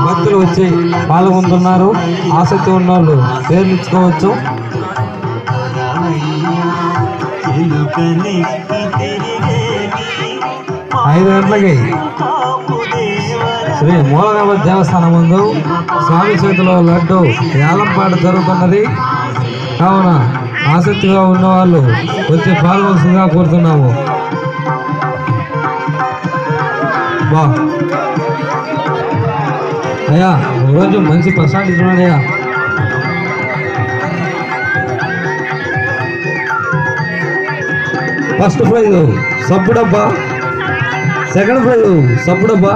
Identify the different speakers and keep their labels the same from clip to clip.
Speaker 1: భక్తులు వచ్చి పాల్గొంటున్నారు. ఆసక్తి ఉన్న వాళ్ళు పేర్లు ఇచ్చుకోవచ్చు. ఐదు గంటలకి శ్రీ మూలగణపతి దేవస్థానం ముందు స్వామి చేతిలో లడ్డు వేలంపాట జరుగుతున్నది. కావున ఆసక్తిగా ఉన్నవాళ్ళు వచ్చి పాల్గొనగా కోరుతున్నాము. బా అయ్యా, ఈరోజు మంచి ప్రశాంతి చూడయ్యా. ఫస్ట్ ప్రైజ్ సబ్బు డబ్బా, సెకండ్ ప్రైజ్ సబ్బు డబ్బా,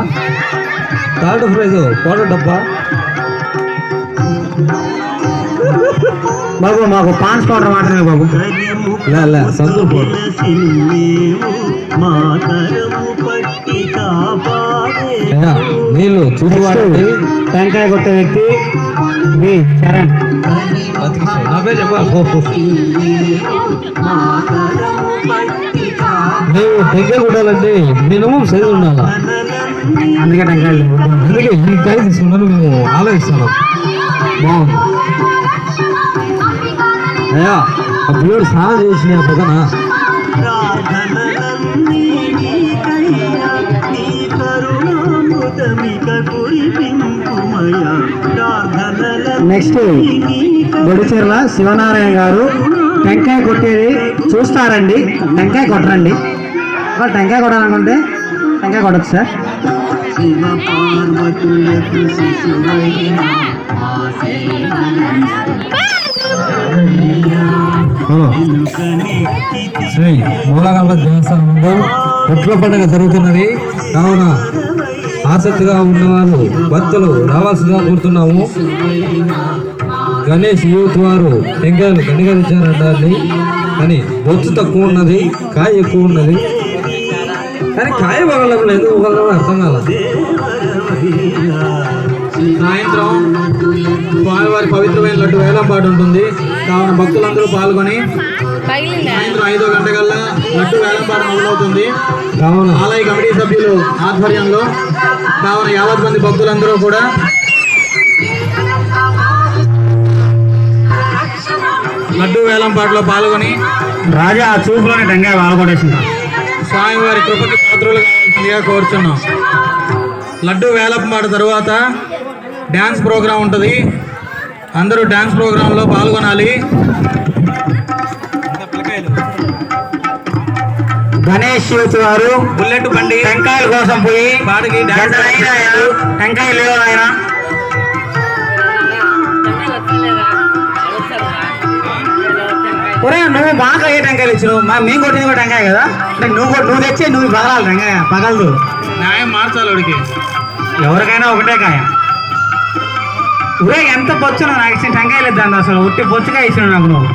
Speaker 1: థర్డ్ ప్రైజ్ పౌడర్ డబ్బా. బాబు మాకు పాన్స్ పౌడర్ మాత్రమే బాబు, సంతూర్ పౌడర్. నీళ్ళు చూసి టెంకాయ కొట్టే వ్యక్తి చరణ్. నువ్వు టెంకాయ కొట్టాలంటే మినిమం సైజు ఉండాలా, అందుకే టెంకాయలు అందుకే ఈ కాయ తీసుకున్నాను మేము ఆలోచిస్తున్నాం. బాగుంది అయ్యా, ఆ పిల్లడు స్నానం చేసిన పక్కన నెక్స్ట్ గొడిచెర్ల శివనారాయణ గారు టెంకాయ కొట్టేది చూస్తారండి. టెంకాయ కొట్టరండి, టెంకాయ కొట్టాలనుకుంటే టెంకాయ కొట్టచ్చు సార్. శ్రీ మూలగణపతి దేవస్థానం ముందు పుట్ల పండుగ జరుగుతున్నది. కావున ఆసక్తిగా ఉన్నవారు భక్తులు రావాల్సిందిగా కోరుతున్నాము. గణేష్ యూత్ వారు టెంకాయలు గణికరించారంటారు. కానీ బొత్తు తక్కువ ఉన్నది, కాయ ఎక్కువ ఉన్నది. కానీ కాయ పగలం లేదు, ఒకళ్ళు అర్థం కాలేదు. సాయంత్రం స్వామివారి పవిత్రమైన లడ్డు వేలంపాటు ఉంటుంది. కావున భక్తులందరూ పాల్గొని సాయంత్రం 5 గంటలకల్లా లడ్డు వేలంపాటు మొదలవుతుంది. కావున ఆలయ కమిటీ సభ్యులు ఆధ్వర్యంలో కావున 50 మంది భక్తులందరూ కూడా లడ్డు వేలంపాటులో పాల్గొని రాజా చూపులోని టెంకాయ పాల్గొనేసింటారు. స్వామివారి కృపకి పాత్రలు కావాల్సిందిగా కోరుచున్నాం. లడ్డు వేలంపాట తరువాత డ్యాన్స్ ప్రోగ్రాం ఉంటుంది. అందరూ డ్యాన్స్ ప్రోగ్రాంలో పాల్గొనాలి. గణేష్ యూత్ వారు బుల్లెట్ బండి టెంకాయల కోసం పోయి వాడికి టెంకాయలు లేవు ఆయన. ఒరే నువ్వు మాకు ఏ టెంకాయలు ఇచ్చినావు? మేము కొట్టింది కూడా టెంకాయ కదా, అంటే నువ్వు తెచ్చే నువ్వు పగలాలి టెంకాయ పగలదు. న్యాయం మార్చాలి వాడికి, ఎవరికైనా ఒకటే కాయ. ఒరే ఎంత బొచ్చును నాకు ఇచ్చిన టెంకాయలు ఇద్దాను, అసలు ఉట్టి బొచ్చుగా ఇచ్చినావు నాకు నువ్వు.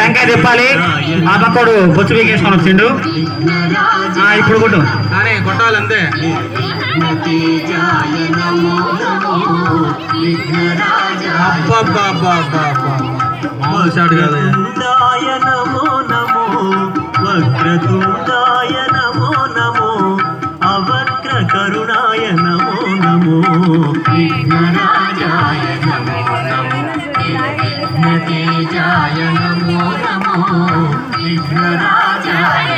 Speaker 1: టెంకాయ తిప్పాలి. ఆ పక్కడు బొచ్చు పీకేసుకొని వచ్చిండు. ఇప్పుడు కొట్టు, అరే కొట్టాలి అంతే. షాట్ కాదు. వక్రతుండాయ నమో నమో అవక్ర కరుణాయ నమో నమో విఘ్నరాజాయ నమో నమో విఘ్నతేజాయ నమో నమో విఘ్నరాజాయ.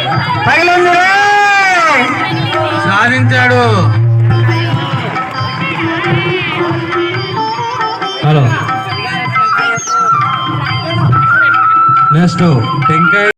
Speaker 1: సాధించాడు. హలో నెక్స్ట్ టెంకాయ